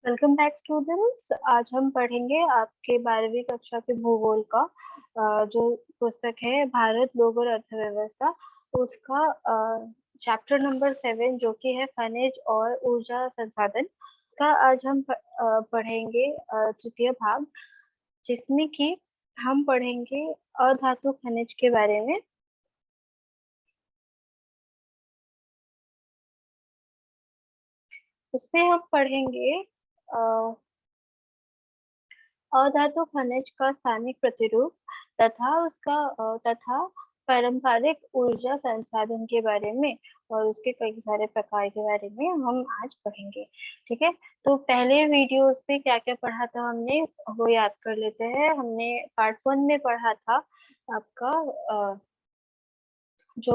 Welcome back students. आज हम पढ़ेंगे आपके 12वीं कक्षा के भूगोल का जो पुस्तक है भारत लोक और अर्थव्यवस्था, उसका चैप्टर नंबर 7 जो कि है खनिज और ऊर्जा संसाधन का। आज हम पढ़ेंगे तृतीय भाग, जिसमें कि हम पढ़ेंगे अधातु खनिज के बारे में। उसमें हम पढ़ेंगे अधातु खनिज का स्थानिक प्रतिरूप तथा पारंपरिक ऊर्जा संसाधन के बारे में और उसके कई सारे प्रकार के बारे में हम आज पढ़ेंगे। ठीक है, तो पहले वीडियोस पे क्या क्या पढ़ा था हमने वो याद कर लेते हैं। हमने पार्ट 1 में पढ़ा था आपका जो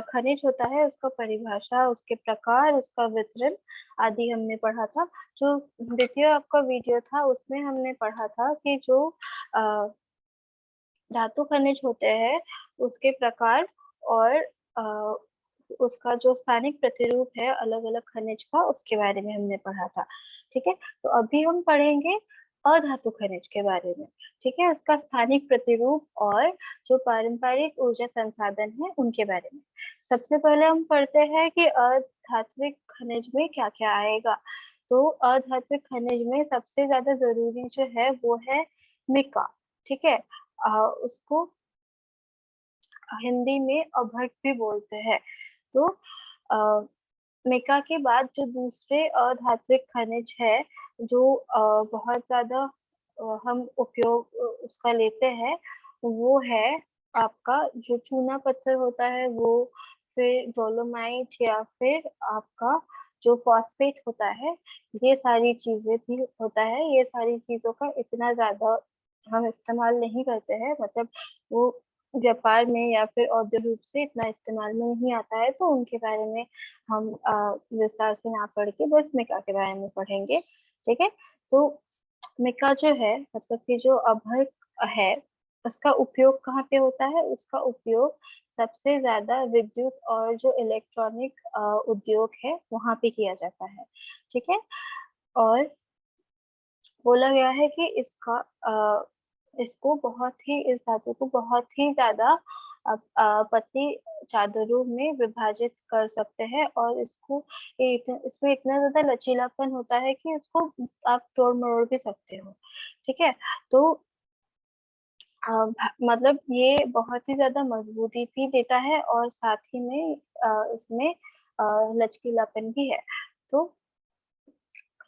खनिज होता है उसका परिभाषा, उसके प्रकार, उसका वितरण आदि हमने पढ़ा था। जो द्वितीय आपका वीडियो था उसमें हमने पढ़ा था कि जो अ, धातु खनिज होते हैं उसके प्रकार और अ, उसका जो स्थानिक प्रतिरूप है अलग अलग खनिज का, उसके बारे में हमने पढ़ा था। ठीक है, तो अभी हम पढ़ेंगे अधातु खनिज के बारे में। ठीक है, उसका स्थानिक प्रतिरूप और जो पारंपरिक ऊर्जा संसाधन है उनके बारे में। सबसे पहले हम पढ़ते हैं कि अधात्विक खनिज में क्या क्या आएगा। तो अधात्विक खनिज में सबसे ज्यादा जरूरी जो है वो है मिका। ठीक है, उसको हिंदी में अभ्रक भी बोलते हैं। तो मिका के बाद जो दूसरे अधात्विक खनिज है जो बहुत ज्यादा हम उपयोग उसका लेते हैं, वो है आपका जो चूना पत्थर होता है वो, फिर डोलोमाइट या फिर आपका जो फॉस्फेट होता है। ये सारी चीजें भी होता है। ये सारी चीजों का इतना ज्यादा हम इस्तेमाल नहीं करते हैं, मतलब वो व्यापार में या फिर औद्योगिक रूप से इतना इस्तेमाल में नहीं आता है, तो उनके बारे में हम विस्तार से ना पढ़ के बस मिका के बारे में पढ़ेंगे। ठीक है, तो मिका जो है, मतलब कि जो अभ्रक है, उसका उपयोग कहाँ पे होता है? उसका उपयोग सबसे ज्यादा विद्युत और जो इलेक्ट्रॉनिक उद्योग है वहां पे किया जाता है। ठीक है, और बोला गया है कि इसको बहुत ही, इस धातु को बहुत ही ज्यादा पतली चादरों में विभाजित कर सकते हैं, और इसमें इतना ज्यादा लचीलापन होता है कि इसको आप तोड़ मरोड़ भी सकते हो। ठीक है, तो मतलब ये बहुत ही ज्यादा मजबूती भी देता है और साथ ही में इसमें लचकीलापन भी है। तो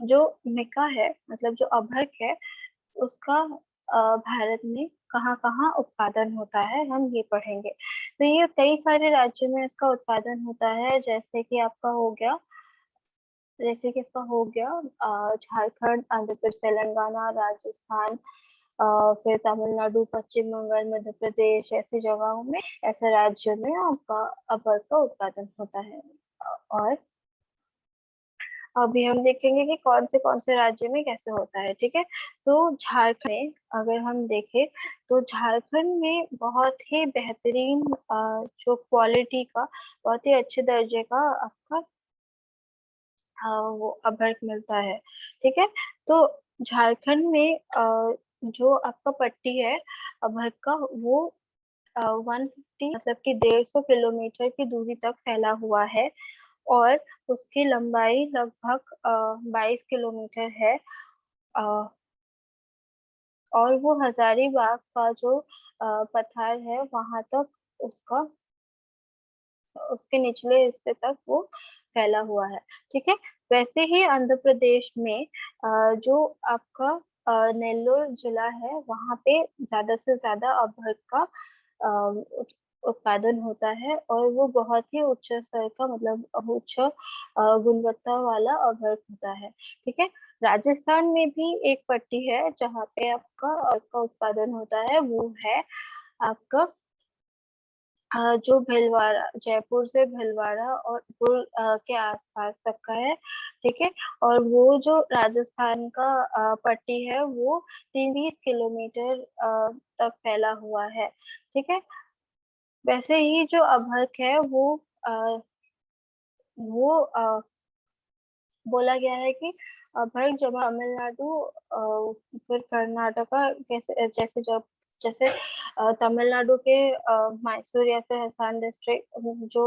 जो मिका है, मतलब जो अभ्रक है, उसका भारत में कहाँ कहाँ उत्पादन होता है हम ये पढ़ेंगे। तो ये कई सारे राज्यों में इसका उत्पादन होता है, जैसे कि आपका हो गया झारखंड, आंध्र प्रदेश, तेलंगाना, राजस्थान, फिर तमिलनाडु, पश्चिम बंगाल, मध्य प्रदेश, ऐसी जगहों में, ऐसे राज्यों में आपका अबर का उत्पादन होता है। और अभी हम देखेंगे कि कौन से राज्य में कैसे होता है। ठीक है, तो झारखंड में अगर हम देखें तो झारखंड में बहुत ही बेहतरीन जो क्वालिटी का, बहुत ही अच्छे दर्जे का आपका वो अभ्रक मिलता है। ठीक है, तो झारखंड में जो आपका पट्टी है अभ्रक का, वो 150, मतलब कि 150 किलोमीटर की दूरी तक फैला हुआ है, और उसकी लंबाई लगभग 22 किलोमीटर है। अ, और वो हजारीबाग का जो पठार है वहां तक उसका, उसके निचले हिस्से तक वो फैला हुआ है। ठीक है, वैसे ही आंध्र प्रदेश में जो आपका नेल्लोर जिला है वहां पे ज्यादा से ज्यादा अभ्रक का उत्पादन होता है, और वो बहुत ही उच्च स्तर का, मतलब उच्च गुणवत्ता वाला अभ्रक होता है। ठीक है, राजस्थान में भी एक पट्टी है जहाँ पे आपका उत्पादन होता है, वो है आपका जो भीलवाड़ा, जयपुर से भीलवाड़ा और पुर के आसपास तक का है। ठीक है, और वो जो राजस्थान का पट्टी है वो 30 किलोमीटर तक फैला हुआ है। ठीक है, वैसे ही जो अभ्रक है वो बोला गया है कि भर जमा तमिलनाडु, फिर कर्नाटका, कैसे जैसे जब जैसे तमिलनाडु के मैसूर या फिर हसन डिस्ट्रिक्ट, जो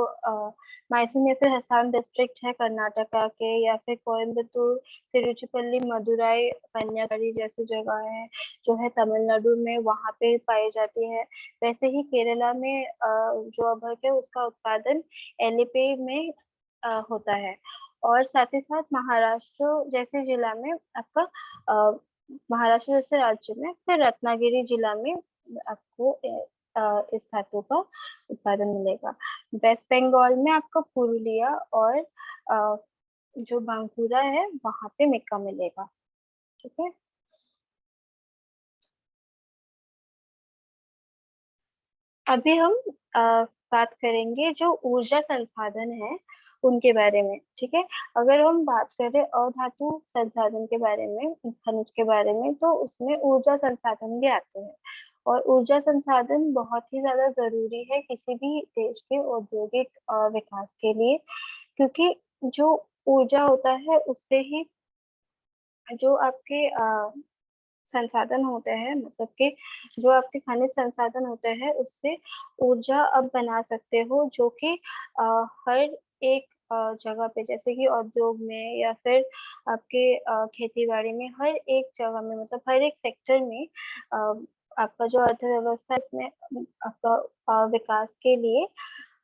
मैसूर या फिर हसन डिस्ट्रिक्ट है कर्नाटका के, या फिर कोयम्बतूर, तिरुचिपल्ली, मदुराई, कन्याकुमारी जैसी जगह है जो है तमिलनाडु में, वहां पे पाई जाती है। वैसे ही केरला में जो अभ्रक है उसका उत्पादन एलिपे में होता है। और साथ ही साथ महाराष्ट्र जैसे जिला में आपका महाराष्ट्र जैसे राज्य में फिर रत्नागिरी जिला में आपको इस धातु का उत्पादन मिलेगा। वेस्ट बंगाल में आपका पुरुलिया और जो बांकुरा है वहां पे मिक्का मिलेगा। ठीक है। अभी हम बात करेंगे जो ऊर्जा संसाधन है उनके बारे में। ठीक है। अगर हम बात करें अधातु संसाधन के बारे में, खनिज के बारे में, तो उसमें ऊर्जा संसाधन भी आते हैं। और ऊर्जा संसाधन बहुत ही ज्यादा जरूरी है किसी भी देश के औद्योगिक विकास के लिए, क्योंकि जो ऊर्जा होता है उससे ही जो आपके संसाधन होते हैं, मतलब कि जो आपके खनिज संसाधन होते हैं उससे ऊर्जा अब बना सकते हो, जो कि हर एक जगह पे, जैसे कि उद्योग में या फिर आपके खेती बाड़ी में, हर एक जगह में, मतलब हर एक सेक्टर में अ, आपका जो अर्थव्यवस्था है उसमें आपका विकास के लिए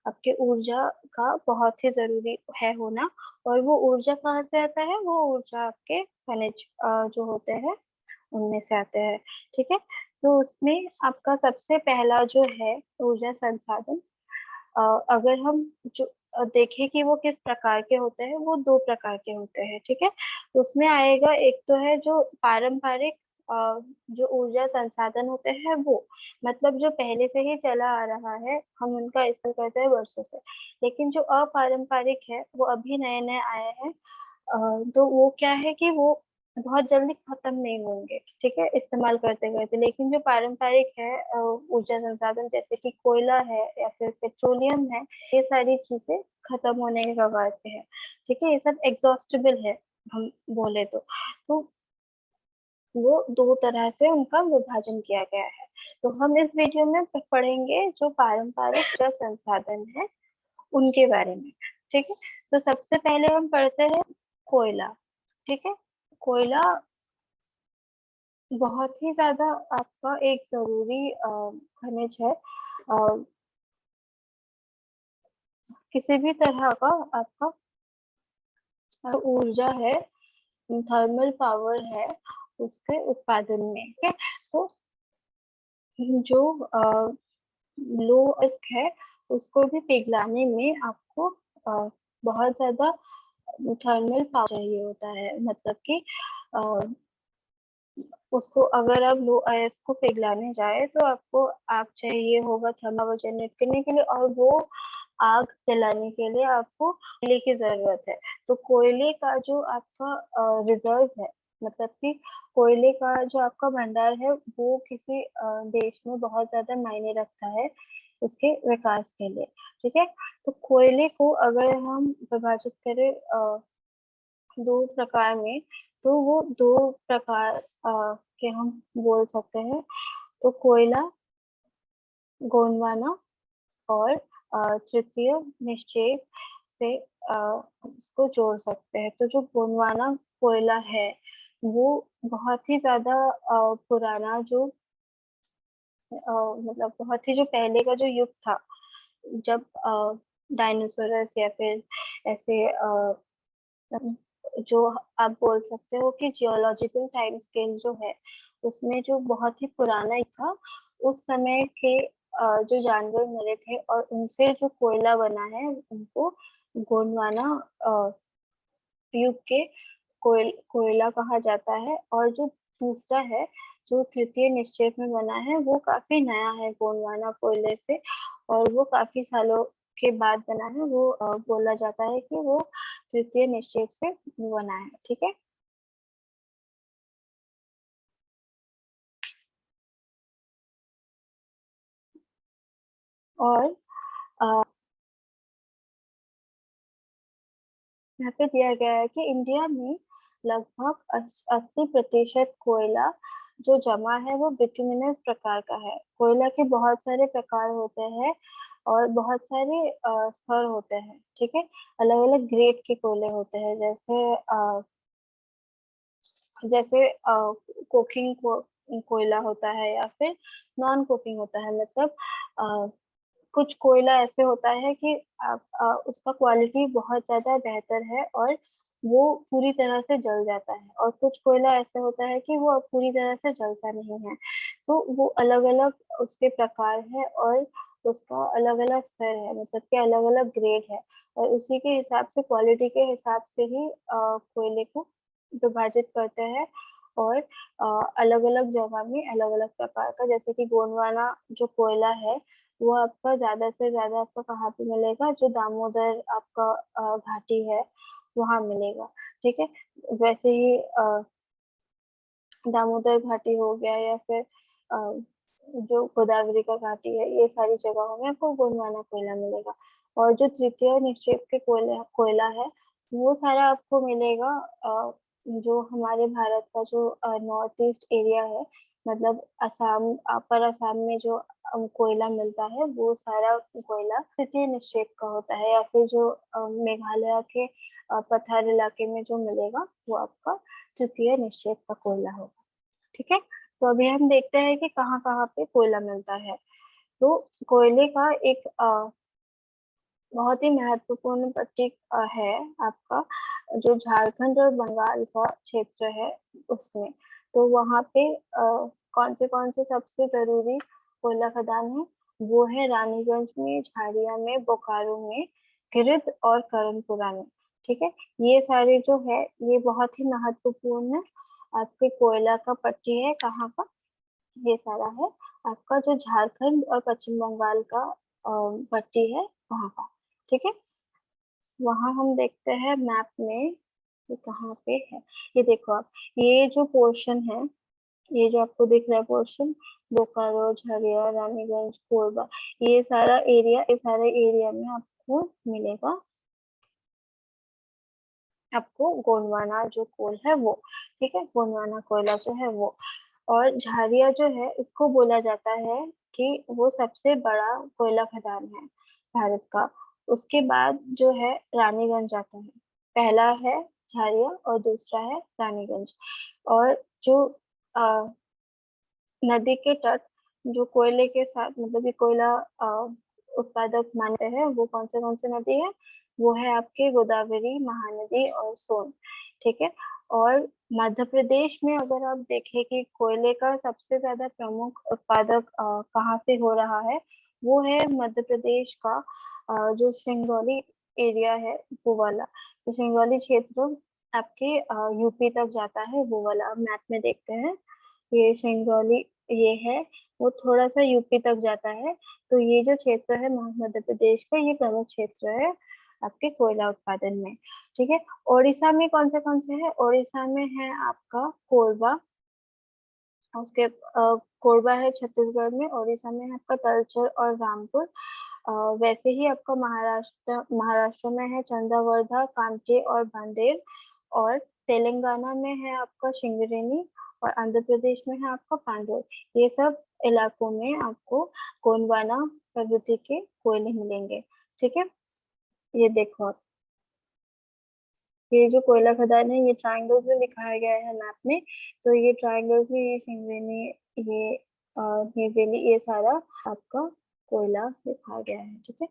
आपके ऊर्जा का बहुत ही जरूरी है होना। और वो ऊर्जा कहाँ से आता है? वो ऊर्जा आपके खनिज जो होते हैं उनमें से आते हैं। ठीक है। तो उसमें आपका सबसे पहला जो है ऊर्जा संसाधन, अगर हम जो देखें कि वो किस प्रकार के होते हैं, वो दो प्रकार के होते हैं। ठीक है। तो उसमें आएगा, एक तो है जो पारंपरिक जो ऊर्जा संसाधन होते हैं वो, मतलब जो पहले से ही चला आ रहा है, हम उनका इस्तेमाल करते हैं वर्षों से। लेकिन जो अपारंपरिक है वो अभी नए नए आए हैं। तो वो क्या है कि वो बहुत जल्दी खत्म नहीं होंगे, ठीक है, इस्तेमाल करते करते। लेकिन जो पारंपरिक है ऊर्जा संसाधन, जैसे कि कोयला है या फिर पेट्रोलियम है, ये सारी चीजें खत्म होने के कगार पे है। ठीक है। ये सब एग्जॉस्टेबल है, हम बोले तो वो दो तरह से उनका विभाजन किया गया है। तो हम इस वीडियो में पढ़ेंगे जो पारंपरिक ऊर्जा संसाधन है उनके बारे में। ठीक है। तो सबसे पहले हम पढ़ते हैं कोयला। ठीक है। कोयला बहुत ही ज्यादा आपका एक जरूरी खनिज है। किसी भी तरह का आपका ऊर्जा है, थर्मल पावर है, उसके उत्पादन में। ठीक है। तो जो लो रिस्क है उसको भी पिघलाने में आपको बहुत ज्यादा थर्मल पावर चाहिए होता है। मतलब कि अ, उसको अगर आप लो अयस्क को पिघलाने जाए तो आपको आग चाहिए होगा थर्मल पावर जनरेट करने के लिए, और वो आग जलाने के लिए आपको कोयले की जरूरत है। तो कोयले का जो आपका रिजर्व है, मतलब कि कोयले का जो आपका भंडार है, वो किसी देश में बहुत ज्यादा मायने रखता है उसके विकास के लिए। ठीक है। तो कोयले को अगर हम विभाजित करें दो प्रकार में, तो वो दो प्रकार के हम बोल सकते हैं। तो कोयला गोंडवाना और तृतीय निश्चय से उसको जोड़ सकते हैं। तो जो गोंडवाना कोयला है वो बहुत ही ज्यादा पुराना, जो मतलब बहुत ही जो पहले का जो युग था, जब डायनासोरस या फिर ऐसे जो आप बोल सकते हो कि जियोलॉजिकल टाइम स्केल जो है उसमें जो बहुत ही पुराना ही था, उस समय के जो जानवर मरे थे और उनसे जो कोयला बना है उनको गोंडवाना युग के कोयला कहा जाता है। और जो दूसरा है जो तृतीय निश्चय में बना है वो काफी नया है गोंडवाना कोयले से, और वो काफी सालों के बाद बना है। वो बोला जाता है कि वो तृतीय निश्चय से बना है। ठीक है। और यहाँ पे दिया गया है कि इंडिया में लगभग 80% कोयला जो जमा है वो बिटुमिनस प्रकार का है। कोयला के बहुत सारे प्रकार होते हैं और बहुत सारे स्तर होते हैं, ठीक है। अलग अलग ग्रेड के कोयले होते हैं, जैसे कोकिंग कोयला होता है या फिर नॉन कोकिंग होता है। मतलब अ, कुछ कोयला ऐसे होता है कि उसका क्वालिटी बहुत ज्यादा बेहतर है और वो पूरी तरह से जल जाता है, और कुछ कोयला ऐसे होता है कि वो पूरी तरह से जलता नहीं है। तो वो अलग अलग उसके प्रकार है और उसका अलग अलग स्तर है, मतलब कि अलग अलग ग्रेड है। और उसी के हिसाब से, क्वालिटी के हिसाब से ही कोयले को विभाजित करते हैं। और अलग अलग जगह में अलग अलग प्रकार का, जैसे कि गोंडवाना जो कोयला है वो आपका ज्यादा से ज्यादा आपका कहाँ पे मिलेगा, जो दामोदर आपका घाटी है वहां मिलेगा, ठीक है। वैसे ही दामोदर घाटी हो गया या फिर जो गोदावरी का घाटी है, ये सारी जगहों में आपको गोंडवाना कोयला मिलेगा। और जो तृतीय निक्षेप के कोयला कोयला है वो सारा आपको मिलेगा जो हमारे भारत का जो नॉर्थ ईस्ट एरिया है, मतलब असम, अपर असम में जो कोयला मिलता है वो सारा कोयला तृतीय निक्षेप का होता है। या फिर जो मेघालय के पठार इलाके में जो मिलेगा वो आपका तृतीय निक्षेप का कोयला होगा, ठीक है। तो अभी हम देखते हैं कि कहाँ कहाँ पे कोयला मिलता है। तो कोयले का एक बहुत ही महत्वपूर्ण प्रतीक है आपका, जो झारखंड और बंगाल का क्षेत्र है उसमें। तो वहाँ पे कौन से सबसे जरूरी कोयला खदान है, वो है रानीगंज में, झारिया में, बोकारो में, गिरिध और करणपुरा में, ठीक है। ये सारे जो है ये बहुत ही महत्वपूर्ण आपके कोयला का पट्टी है। कहाँ का? ये सारा है आपका जो झारखंड और पश्चिम बंगाल का पट्टी है वहाँ का, ठीक है। वहाँ हम देखते हैं मैप में ये कहाँ पे है। ये देखो आप, ये जो पोर्शन है, ये जो आपको दिख रहा है पोर्शन, बोकारो, झरिया, रानीगंज, कोरबा, ये सारे एरिया में आपको मिलेगा, आपको गोंडवाना जो कोल है वो, ठीक है, गोंडवाना कोयला जो है वो। और झारिया जो है इसको बोला जाता है कि वो सबसे बड़ा कोयला खदान है भारत का। उसके बाद जो है रानीगंज आता है, पहला है झारिया और दूसरा है रानीगंज। और जो नदी के तट जो कोयले के साथ, मतलब ये कोयला उत्पादक मानते हैं, वो कौन से नदी है, वो है आपके गोदावरी, महानदी और सोन, ठीक है। और मध्य प्रदेश में अगर आप देखें कि कोयले का सबसे ज्यादा प्रमुख उत्पादक कहाँ से हो रहा है, वो है मध्य प्रदेश का जो सिंगरौली एरिया है वो वाला। तो सिंगरौली क्षेत्र आपके यूपी तक जाता है, वो वाला मैप में देखते हैं। ये सिंगरौली ये है, वो थोड़ा सा यूपी तक जाता है। तो ये जो क्षेत्र है मध्य प्रदेश का, ये प्रमुख क्षेत्र है आपके कोयला उत्पादन में, ठीक है। ओडिशा में कौन से है? ओडिशा में है आपका कोरबा, उसके कोरबा है छत्तीसगढ़ में, ओडिशा में है आपका तलचर और रामपुर। वैसे ही आपका महाराष्ट्र में है चंद्रवर्धा, कांचे और बांदेर। और तेलंगाना में है आपका सिंगरेनी। और आंध्र प्रदेश में है आपका पांडुर। ये सब इलाकों में आपको गोंडवाना प्रवृत्ति के कोयले मिलेंगे, ठीक है। ये देखो आप, ये जो कोयला खदान है ये ट्रायंगल्स में दिखाया गया है मैप में। तो ये ट्रायंगल्स में ये सिंगरेनी, ये न्यूवेली, ये सारा आपका कोयला दिखाया गया है, ठीक है।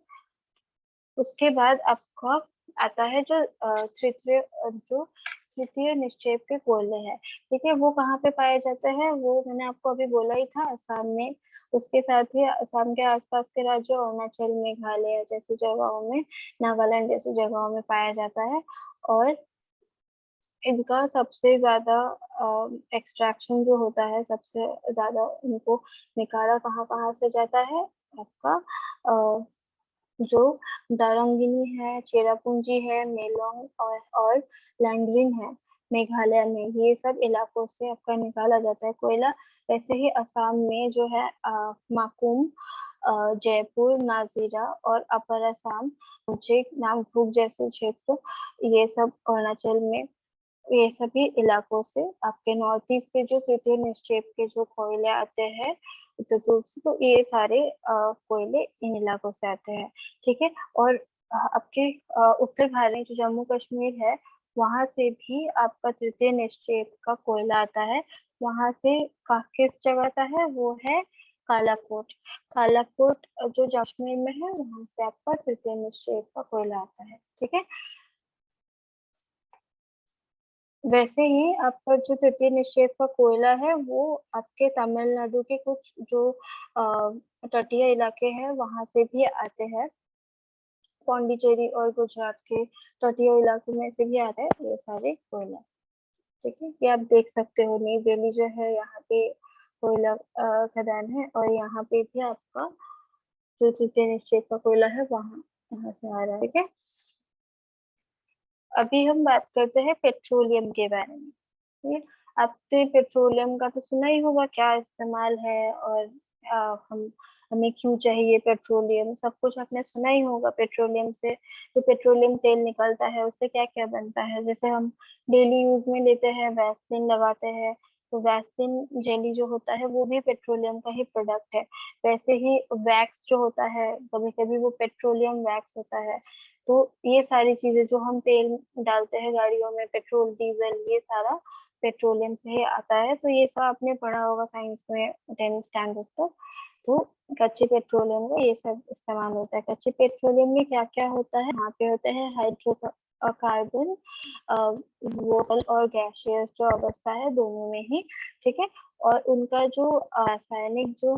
उसके बाद आपका आता है जो तृतीय निक्षेप के कोयले हैं, ठीक है। वो कहाँ पे पाए जाते हैं, वो मैंने आपको अभी बोला ही था, असम में। उसके साथ ही असम के आसपास के राज्य अरुणाचल, मेघालय जैसी जगहों में, नागालैंड जैसी जगहों में पाया जाता है। और इनका सबसे ज्यादा एक्सट्रैक्शन जो होता है, सबसे ज्यादा इनको निकाला कहाँ कहाँ से जाता है आपका, जो दारंगिनी है, चेरापूंजी है, मेलोंग और लैंगरिंग है, मेघालय में, ये सब इलाकों से आपका निकाला जाता है कोयला। वैसे ही असम में जो है माकुम, जयपुर, नाजीरा और अपर असम, नामफुक जैसे क्षेत्र, ये सब अरुणाचल में ये सभी इलाकों से आपके नॉर्थ ईस्ट से जो तृतीय निक्षेप के जो कोयले आते हैं उत्तर पूर्व से, तो ये सारे कोयले इन इलाकों से आते हैं। ठीक है। और आपके उत्तर भारत में जो जम्मू कश्मीर है, वहां से भी आपका तृतीय निक्षेप का कोयला आता है। वहां से किस जगह आता है, वो है कालाकोट। कालाकोट जो कश्मीर में है, वहां से आपका तृतीय निक्षेप का कोयला आता है। ठीक है। वैसे ही आपका जो तृतीय निक्षेप का कोयला है, वो आपके तमिलनाडु के कुछ जो तटीय इलाके हैं वहां से भी आते हैं। पौंडीचेरी और गुजरात के तटीय इलाकों में से भी आता है ये सारे कोयला। ठीक है। ये आप देख सकते हो, नई दिल्ली जो है यहाँ पे कोयला खदान है, और यहाँ पे भी आपका जो तृतीय निक्षेप का कोयला है वहाँ यहाँ से आ रहा है। ठीक है। अभी हम बात करते हैं पेट्रोलियम के बारे में। ठीक है। आपने पेट्रोलियम का तो सुना ही होगा, क्या इस्तेमाल है, और हम हमें क्यों चाहिए पेट्रोलियम, सब कुछ आपने सुना ही होगा। पेट्रोलियम से जो पेट्रोलियम तेल निकलता है उससे क्या क्या बनता है, जैसे हम डेली यूज में लेते हैं, वैसलीन लगाते हैं, तो वैसलीन जेली जो होता है वो भी पेट्रोलियम का ही प्रोडक्ट है। वैसे ही वैक्स जो होता है, कभी कभी वो पेट्रोलियम वैक्स होता है। तो ये सारी चीजें जो हम तेल डालते हैं गाड़ियों में, पेट्रोल डीजल, ये सारा पेट्रोलियम से ही आता है। तो ये सब आपने पढ़ा होगा साइंस में 10th स्टैंडर्ड तक। तो कच्चे पेट्रोलियम में ये सब इस्तेमाल होता है। कच्चे पेट्रोलियम में क्या क्या होता है, यहाँ पे होते हैं हाइड्रोकार्बन, वोलेटाइल और गैसियस जो अवस्था है दोनों में ही। ठीक है। और उनका जो रासायनिक जो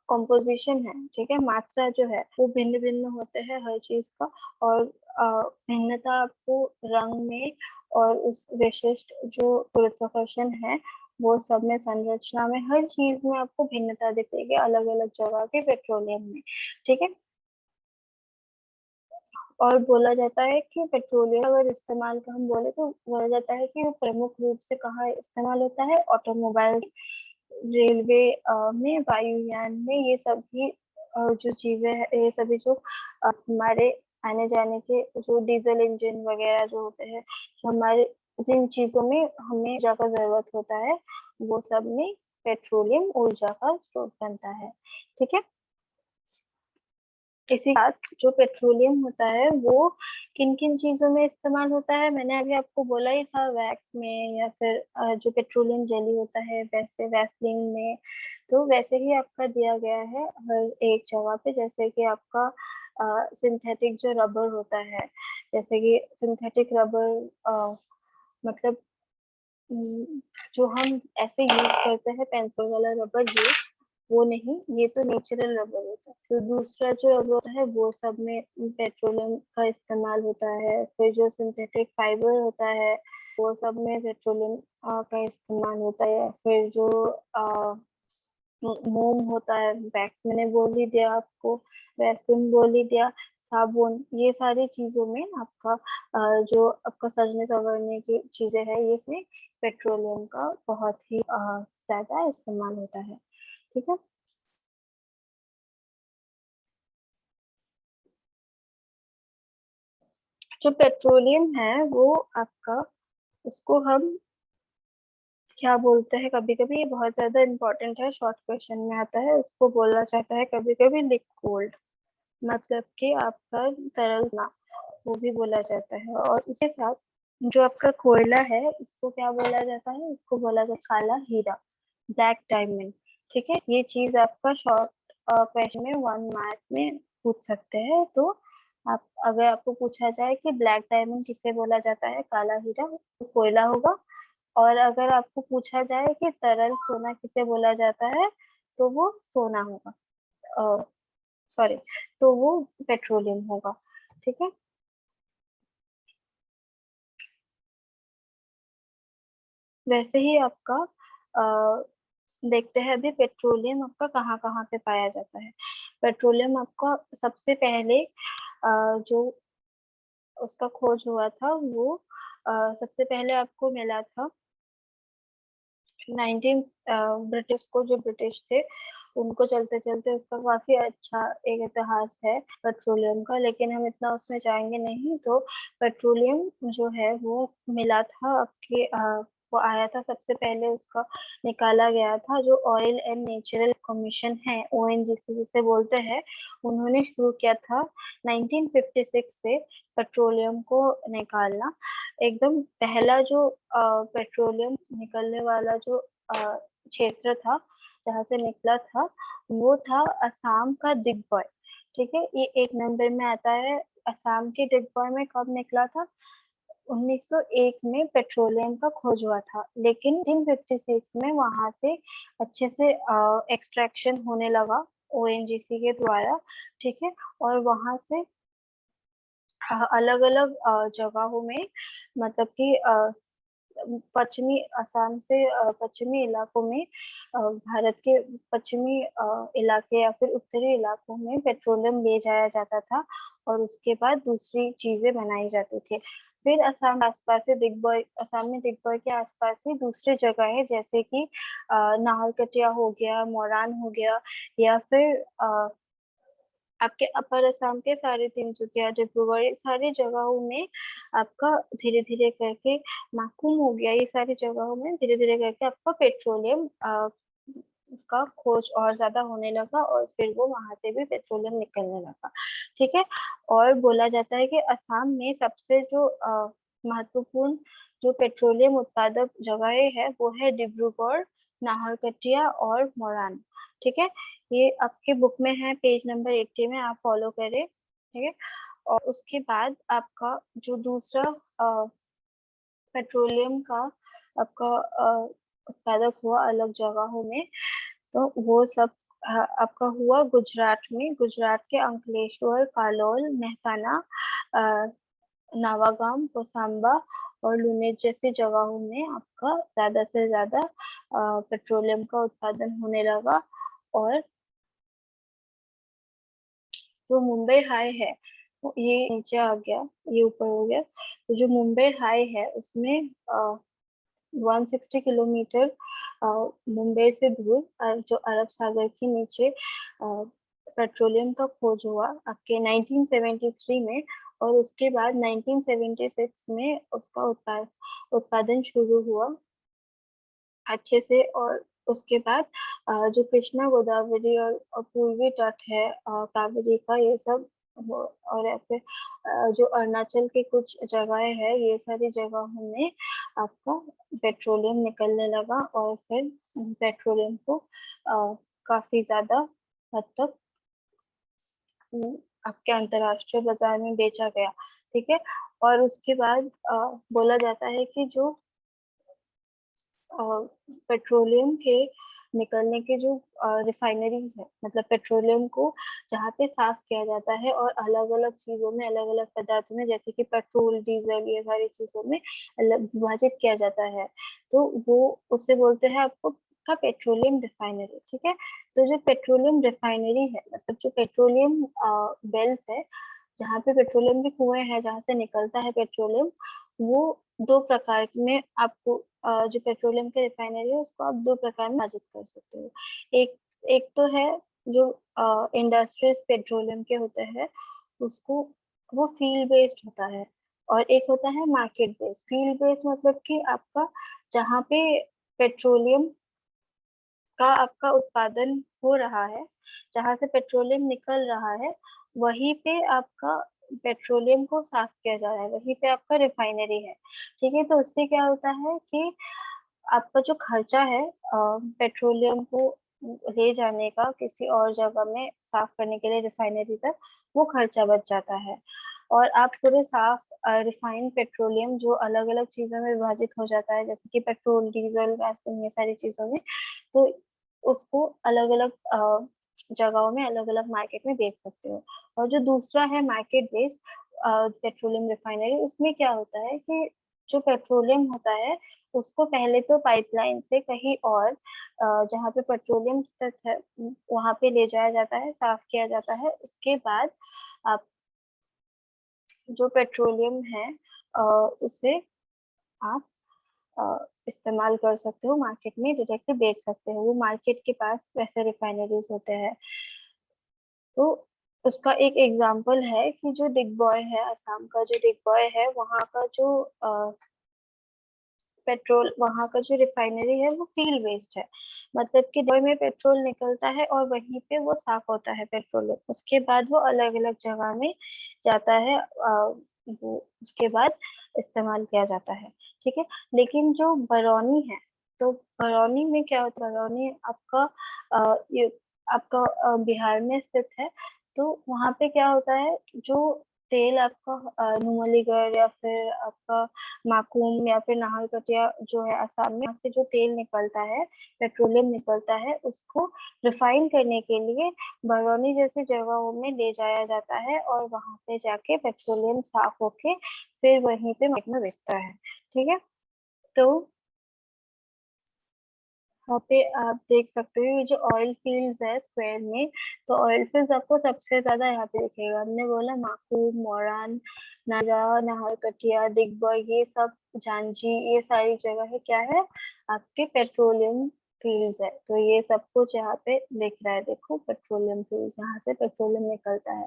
कॉम्पोजिशन है, ठीक है, मात्रा जो है वो भिन्न भिन्न होते हैं हर चीज का। और भिन्नता आपको रंग में और उस विशिष्ट जो गुरुत्वाकर्षण है वो सब में, संरचना में, हर चीज में आपको भिन्नता दिखेगी अलग अलग जगह के पेट्रोलियम में। ठीक है। और बोला जाता है कि पेट्रोलियम अगर इस्तेमाल का हम बोले तो बोला जाता है कि वो प्रमुख रूप से कहाँ इस्तेमाल होता है, ऑटोमोबाइल, रेलवे में, वायुयान में, ये सभी जो चीजें हैं, ये सभी जो हमारे आने जाने के जो डीजल इंजन वगैरह जो होते हैं, जो हमारे जिन चीजों में हमें ऊर्जा का जरूरत होता है, वो सब में पेट्रोलियम ऊर्जा का स्रोत बनता है। ठीक है। इसी के साथ जो पेट्रोलियम होता है वो किन किन चीजों में इस्तेमाल होता है, मैंने अभी आपको बोला ही था, वैक्स में, या फिर जो पेट्रोलियम जेली होता है वैसे वैसलीन में। तो वैसे ही आपका दिया गया है हर एक जगह पे, जैसे कि आपका सिंथेटिक जो रबर होता है, जैसे कि सिंथेटिक रबर मतलब जो हम ऐसे यूज करते हैं पेंसिल वाला रबर, ये वो नहीं, ये तो नेचुरल रबर होता है। तो दूसरा जो रबर होता है वो सब में पेट्रोलियम का इस्तेमाल होता है। फिर जो सिंथेटिक फाइबर होता है वो सब में पेट्रोलियम का इस्तेमाल होता है। फिर जो मोम होता है, वैक्स मैंने बोल ही दिया आपको, वैक्सीन बोल ही दिया, साबुन, ये सारी चीजों में आपका जो आपका सजने संवरने की चीजें हैं, ये इसमें पेट्रोलियम का बहुत ही ज्यादा इस्तेमाल होता है। ठीक है। जो पेट्रोलियम है वो आपका, उसको हम क्या बोलते हैं, कभी कभी ये बहुत ज्यादा इंपॉर्टेंट है, शॉर्ट क्वेश्चन में आता है, उसको बोला जाता है कभी कभी लिक्विड, मतलब कि आपका तरल ना, वो भी बोला जाता है। और उसके साथ जो आपका कोयला है इसको क्या बोला जाता है, इसको बोला जाता है काला हीरा, ब्लैक डायमंड। ठीक है। ये चीज आपका शॉर्ट क्वेश्चन में 1 मार्क में पूछ सकते हैं। तो आप, अगर आपको पूछा जाए कि ब्लैक डायमंड किसे बोला जाता है, काला हीरा, तो कोयला होगा। और अगर आपको पूछा जाए कि तरल सोना किसे बोला जाता है, तो वो सोना होगा, सॉरी, तो वो पेट्रोलियम होगा। ठीक है। वैसे ही आपका देखते हैं अभी पेट्रोलियम आपका कहाँ कहाँ पे पाया जाता है। पेट्रोलियम आपका सबसे पहले जो उसका खोज हुआ था वो सबसे पहले आपको मिला था 19 ब्रिटिश को, जो ब्रिटिश थे उनको चलते-चलते उसका काफ़ी अच्छा एक इतिहास है पेट्रोलियम का, लेकिन हम इतना उसमें जाएँगे नहीं। तो पेट्रोलियम जो है वो मिला था आपके वो आया था सबसे पहले उसका निकाला गया था जो ऑयल एंड नेचुरल कमीशन है, ओएनजीसी जिसे बोलते हैं, उन्होंने शुरू किया था 1956 से पेट्रोलियम को निकालना। एकदम पहला जो पेट्रोलियम निकलने वाला जो क्षेत्र था, जहाँ से निकला था, वो था असम का दिग्बय, ठीक है? ये 1 नंबर में आता है। असम के दिग्बय में कब निकला था? 1901 में पेट्रोलियम का खोज हुआ था, लेकिन 1956 में वहां से अच्छे से एक्सट्रैक्शन होने लगा ओएनजीसी के द्वारा, ठीक है? और वहां से अलग-अलग जगहों में मतलब कि पश्चिमी असम से पश्चिमी इलाकों में भारत के पश्चिमी इलाके या फिर उत्तरी इलाकों में पेट्रोलियम ले जाया जाता था और उसके बाद दूसरी चीजें बनाई जाती थी। फिर असम आसपास से दिग्बय असम में दिग्बय के आसपास ही दूसरी जगह है जैसे कि नाहरकटिया हो गया, मोरान हो गया या फिर आपके अपर असम के सारे तिनसुकिया, डिब्रूगढ़ ये सारी जगहों में आपका धीरे-धीरे करके माकूम हो गया, ये सारी जगहों में धीरे-धीरे करके आपका पेट्रोलियम का खोज और ज़्यादा होने लगा और फिर वो वहाँ से भी पेट्रोलियम निकलने लगा, ठीक है? और बोला जाता है कि असम में सबसे जो महत्वपूर्ण जो पेट्रोलियम उत्पादक जगहें हैं, वो है डिब्रूगढ़, नाहरकटिया और मोरान, ठीक है? ये आपके बुक में है पेज नंबर 80 में आप फॉलो करें, ठीक है? और उसके बाद आपका जो दूसरा पेट्रोलियम का आपका उत्पादक हुआ अलग जगहों में, तो वो सब आपका हुआ गुजरात में, गुजरात के अंकलेश्वर, कालोल, मेहसाना, अ, नवागाम, कोसांबा और लुनेट जैसी जगहों में आपका ज़्यादा से ज़्यादा पेट्रोलियम का उत्पादन होने लगा और जो मुंबई हाई है वो ये नीचे आ गया, ये ऊपर हो गया। तो जो मुंबई हाई है उसमें 160 किलोमीटर मुंबई से दूर जो अरब सागर के नीचे पेट्रोलियम का खोज हुआ आपके 1973 में और उसके बाद 1976 में उसका उत्पादन शुरू हुआ अच्छे से और उसके बाद जो कृष्णा गोदावरी और पूर्वी तट है कावेरी का ये सब और ऐसे जो अरुणाचल के कुछ जगहें हैं ये सारी जगहों में आपका पेट्रोलियम निकलने लगा और फिर पेट्रोलियम को काफी ज्यादा हद तक आपके अंतर्राष्ट्रीय बाजार में बेचा गया, ठीक है? और उसके बाद बोला जाता है कि जो पेट्रोलियम के निकलने के जो रिफाइनरीज है मतलब पेट्रोलियम को जहाँ पे साफ किया जाता है और अलग-अलग चीजों में अलग-अलग पदार्थों में जैसे कि पेट्रोल, डीजल ये सारी चीजों में अलग विभाजित किया जाता है। तो वो उसे बोलते हैं आपको का पेट्रोलियम रिफाइनरी, ठीक है? तो जो पेट्रोलियम रिफाइनरी है मतलब जो पेट्रोलियम वेल्स है जहाँ पे पेट्रोलियम के कुएँ हैं जहाँ से निकलता है पेट्रोलियम वो 2 प्रकार में आपको जो पेट्रोलियम की रिफाइनरी है उसको आप 2 प्रकार में विभाजित कर सकते हो। एक एक तो है जो इंडस्ट्रीज पेट्रोलियम के होते हैं उसको वो फील्ड बेस्ड होता है और एक होता है मार्केट बेस्ड। फील्ड बेस्ड मतलब कि आपका जहाँ पे पेट्रोलियम का आपका उत्पादन हो रहा है, जहाँ से पेट्रोलियम निकल रहा है, वहीं पे आपका पेट्रोलियम को साफ किया जा रहा है, वहीं पे आपका रिफाइनरी है, ठीक है? तो उससे क्या होता है कि आपका जो खर्चा है पेट्रोलियम को ले जाने का किसी और जगह में साफ करने के लिए रिफाइनरी तक, वो खर्चा बच जाता है। और आप पूरे साफ रिफाइंड पेट्रोलियम जो अलग-अलग चीज़ों में विभाजित हो जाता है, जैसे कि पेट्रोल, डीज़ल, गैसोलीन ये सारी चीज़ों में, तो उसको अलग-अलग जगहों में अलग-अलग मार्केट में बेच सकते हो। और जो दूसरा है मार्केट बेस्ड पेट्रोलियम रिफाइनरी उसमें क्या होता है कि जो पेट्रोलियम होता है उसको पहले तो पाइपलाइन से कहीं और जहाँ पे पेट्रोलियम स्थित है वहाँ पे ले जाया जाता है, साफ किया जाता है। उसके बाद आप जो पेट्रोलियम है उसे आप इस्तेमाल कर सकते हो, मार्केट में डायरेक्टली बेच सकते हो। वो मार्केट के पास वैसे रिफाइनरीज होते हैं। तो उसका एक एग्जांपल है कि जो दिग बॉय है, असम का जो दिग बॉय है, वहाँ का जो पेट्रोल, वहाँ का जो रिफाइनरी है वो फील्ड वेस्ट है। मतलब कि दिग में पेट्रोल निकलता है और वहीं पे वो साफ होता है पेट्रोल, उसके बाद वो अलग अलग जगह में जाता है, वो उसके बाद इस्तेमाल किया जाता है। ठीक है। लेकिन जो बरौनी है, तो बरौनी में क्या होता है, बरौनी आपका ये आपका बिहार में स्थित है। तो वहाँ पे क्या होता है, जो तेल आपका नुमलीगढ़ या फिर आपका माकूम या फिर नाहरकटिया जो है असम में, यहाँ से जो तेल निकलता है, पेट्रोलियम निकलता है, उसको रिफाइन करने के लिए बरौनी जैसी जगहों में ले जाया जाता है और वहां पे जाके पेट्रोलियम साफ होके फिर वहीं पे मार्केट में बिकता है। ठीक है। तो यहाँ पे आप देख सकते हो ये जो ऑयल फील्ड्स है स्क्वायर में, तो ऑयल फील्ड्स आपको सबसे ज्यादा यहाँ पे दिखेगा। हमने बोला माकू, मोरान, नारा, नाहरकटिया, दिग्बय, ये सब, झांझी, ये सारी जगह है क्या है, आपके पेट्रोलियम फील्ड्स है। तो ये सब कुछ यहाँ पे दिख रहा है, देखो पेट्रोलियम फील्ड्स, यहाँ से पेट्रोलियम निकलता है।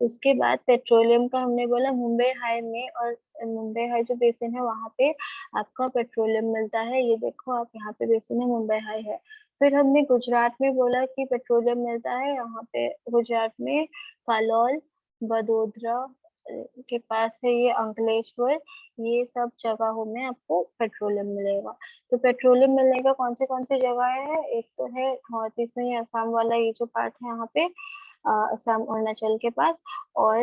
उसके बाद पेट्रोलियम का हमने बोला मुंबई हाई में, और मुंबई हाई जो बेसिन है वहां पे आपका पेट्रोलियम मिलता है। ये देखो आप, यहाँ पे बेसिन है, मुंबई हाई है। फिर हमने गुजरात में बोला कि पेट्रोलियम मिलता है, यहाँ पे गुजरात में कालोल, वडोदरा के पास है ये अंकलेश्वर, ये सब जगहों में आपको पेट्रोलियम मिलेगा। तो पेट्रोलियम मिलने का कौन सी जगह है, एक तो है नॉर्थ ईस्ट में, ये असम वाला ये जो पार्ट है यहाँ पे, असम अरुणाचल के पास, और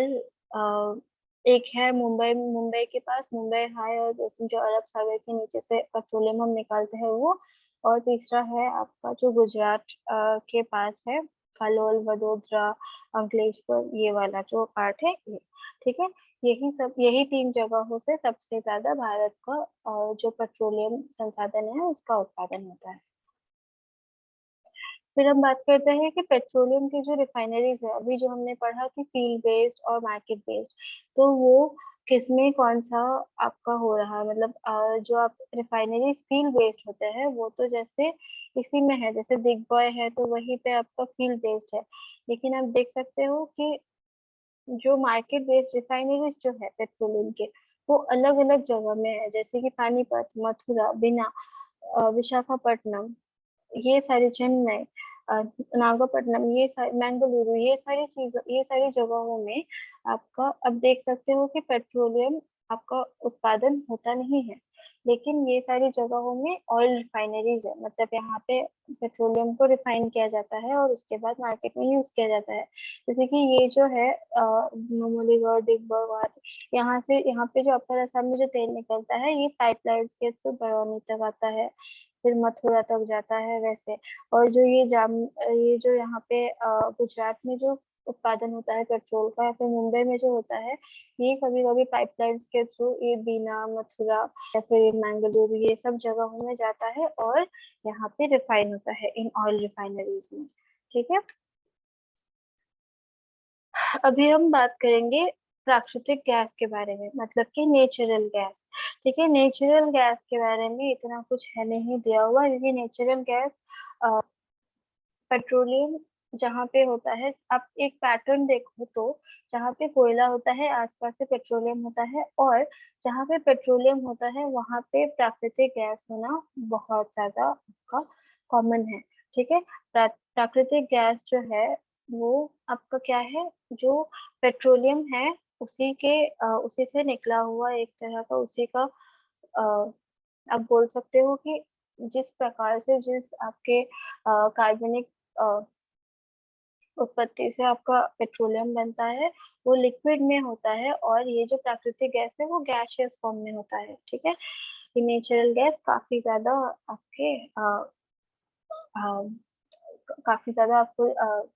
एक है मुंबई, मुंबई के पास मुंबई हाई, और जो अरब सागर के नीचे से पेट्रोलियम हम निकालते हैं वो। और तीसरा है आपका जो गुजरात के पास है, कलोल, वडोदरा, अंकलेश्वर, ये वाला जो पार्ट है ये। ठीक है। यही तीन जगहों से सबसे ज्यादा भारत का जो पेट्रोलियम संसाधन है उसका उत्पादन होता है। फिर हम बात करते हैं कि पेट्रोलियम की जो रिफाइनरीज है, अभी जो हमने पढ़ा कि फील्ड बेस्ड और मार्केट बेस्ड, तो वो किसमें कौन सा आपका हो रहा है, मतलब जो आप रिफाइनरीज फील्ड बेस्ड होते हैं वो तो जैसे इसी में है, जैसे दिग बॉय है तो वहीं पे आपका फील्ड बेस्ड है। लेकिन आप देख सकते हो कि जो मार्केट बेस्ड रिफाइनरीज जो है पेट्रोलियम के, वो अलग अलग जगह में है, जैसे कि पानीपत, मथुरा, बिना, विशाखापट्टनम, ये सारी, चेन्नई, नागपट्टनम, ये सारी, मंगलुरु, ये सारी जगहों में आपका, अब देख सकते हो कि पेट्रोलियम आपका उत्पादन होता नहीं है। लेकिन ये सारी जगहों में ऑयल रिफाइनरीज है, मतलब यहाँ पे पेट्रोलियम को रिफाइन किया जाता है और उसके बाद मार्केट में यूज किया जाता है। जैसे कि ये जो है नुमलीगढ़, दिगबॉय, यहाँ पे जो अपर असम में जो तेल निकलता है, ये पाइपलाइंस के थ्रू बरौनी तक आता है, फिर मथुरा तक जाता है वैसे। और जो ये जो यहाँ पे गुजरात में जो उत्पादन होता है पेट्रोल का, या फिर मुंबई में जो होता है, ये कभी कभी पाइपलाइंस के थ्रू ये बीना, मथुरा या फिर मंगलुरु, ये सब जगहों में जाता है और यहाँ पे रिफाइन होता है इन ऑयल रिफाइनरीज में। ठीक है। अभी हम बात करेंगे प्राकृतिक गैस के बारे में, मतलब कि नेचुरल गैस। ठीक है। नेचुरल गैस के बारे में इतना कुछ है नहीं दिया हुआ, क्योंकि नेचुरल गैस पेट्रोलियम जहाँ पे होता है, आप एक पैटर्न देखो तो, जहाँ पे कोयला होता है आसपास से पेट्रोलियम होता है, और जहाँ पे पेट्रोलियम होता है वहां पे प्राकृतिक गैस होना बहुत ज्यादा आपका कॉमन है। ठीक है। प्राकृतिक गैस जो है वो आपका क्या है, जो पेट्रोलियम है उसी से निकला हुआ एक तरह का, उसी का आप बोल सकते हो कि जिस प्रकार से, जिस आपके कार्बनिक उत्पत्ति से आपका पेट्रोलियम बनता है, वो लिक्विड में होता है, और ये जो प्राकृतिक गैस है वो गैसियस फॉर्म में होता है। ठीक है। ये नेचुरल गैस काफी ज्यादा आपके काफी ज्यादा आपको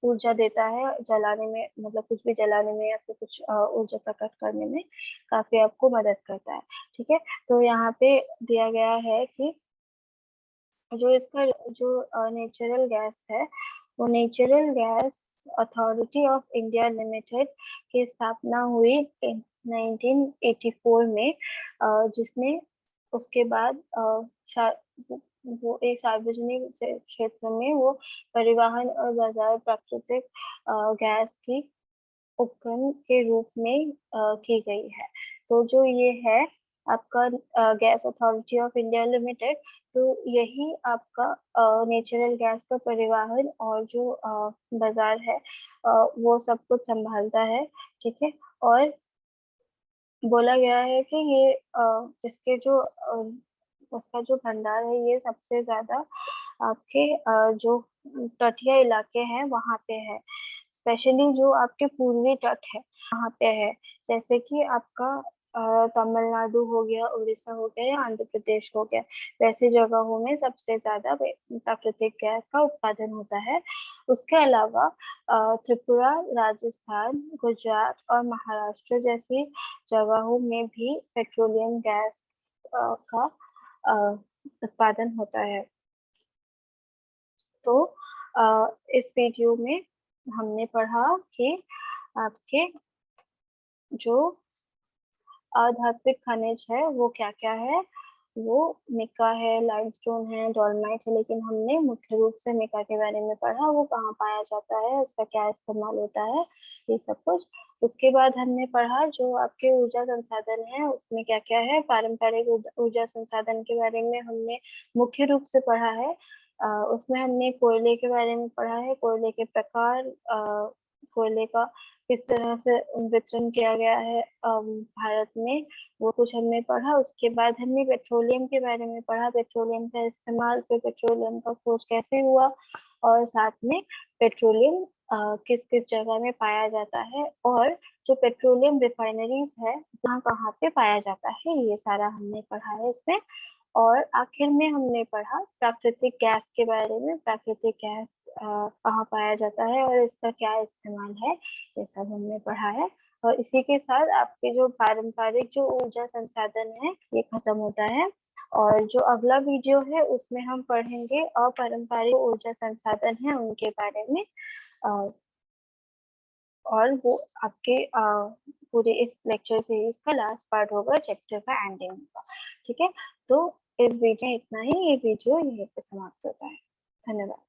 ऊर्जा देता है जलाने में, मतलब कुछ भी जलाने में या फिर कुछ ऊर्जा प्रकट करने में काफी आपको मदद करता है। ठीक है। तो यहाँ पे दिया गया है कि जो इसका जो नेचुरल गैस है, वो natural gas authority of India limited की स्थापना हुई 1984 में, जिसने उसके बाद वो एक सार्वजनिक क्षेत्र में वो परिवहन और बाजार प्राकृतिक गैस की उपकरण के रूप में की गई है। तो जो ये है आपका gas authority of India limited, तो यही आपका नेचुरल गैस का परिवहन और जो बाजार है वो सब कुछ संभालता है, ठीक है। और बोला गया है कि ये इसके जो उसका जो भंडार है ये सबसे ज्यादा आपके जो तटीय इलाके हैं वहां पे है, स्पेशली जो आपके पूर्वी तट है वहां पे है, जैसे कि आपका तमिलनाडु हो गया, उड़ीसा हो गया या आंध्र प्रदेश हो गया, वैसी जगहों में सबसे ज्यादा प्राकृतिक गैस का उत्पादन होता है। उसके अलावा त्रिपुरा, राजस्थान, गुजरात और महाराष्ट्र जैसी जगहों में भी पेट्रोलियम गैस का उत्पादन होता है। तो इस वीडियो में हमने पढ़ा कि आपके जो अधात्विक खनिज है वो क्या क्या है। वो मिका है, लाइमस्टोन है, डोलमाइट है, लेकिन हमने मुख्य रूप से मिका के बारे में पढ़ा, वो कहाँ पाया जाता है, उसका क्या इस्तेमाल होता है, ये सब कुछ। उसके बाद हमने पढ़ा जो आपके ऊर्जा संसाधन है उसमें क्या क्या है। पारंपरिक ऊर्जा संसाधन के बारे में हमने मुख्य रूप से पढ़ा है। उसमें हमने कोयले के बारे में पढ़ा है, कोयले के प्रकार, कोयले का किस तरह से वितरण किया गया है भारत में, वो कुछ हमने पढ़ा। उसके बाद हमने पेट्रोलियम के बारे में पढ़ा, पेट्रोलियम का इस्तेमाल, फिर पेट्रोलियम का खोज कैसे हुआ, और साथ में पेट्रोलियम किस किस जगह में पाया जाता है, और जो पेट्रोलियम रिफाइनरीज है वहाँ कहाँ पे पाया जाता है, ये सारा हमने पढ़ा है इसमें। और आखिर में हमने पढ़ा प्राकृतिक गैस के बारे में, प्राकृतिक गैस कहाँ पाया जाता है और इसका क्या इस्तेमाल है, ये सब हमने पढ़ा है। और इसी के साथ आपके जो पारंपरिक जो ऊर्जा संसाधन है ये खत्म होता है। और जो अगला वीडियो है उसमें हम पढ़ेंगे अपारंपरिक ऊर्जा संसाधन है उनके बारे में। अ, और वो आपके पूरे इस लेक्चर सीरीज का लास्ट पार्ट होगा, चैप्टर का एंडिंग होगा, ठीक है। तो इस वीडियो इतना ही, ये वीडियो यहीं पे समाप्त होता है। धन्यवाद।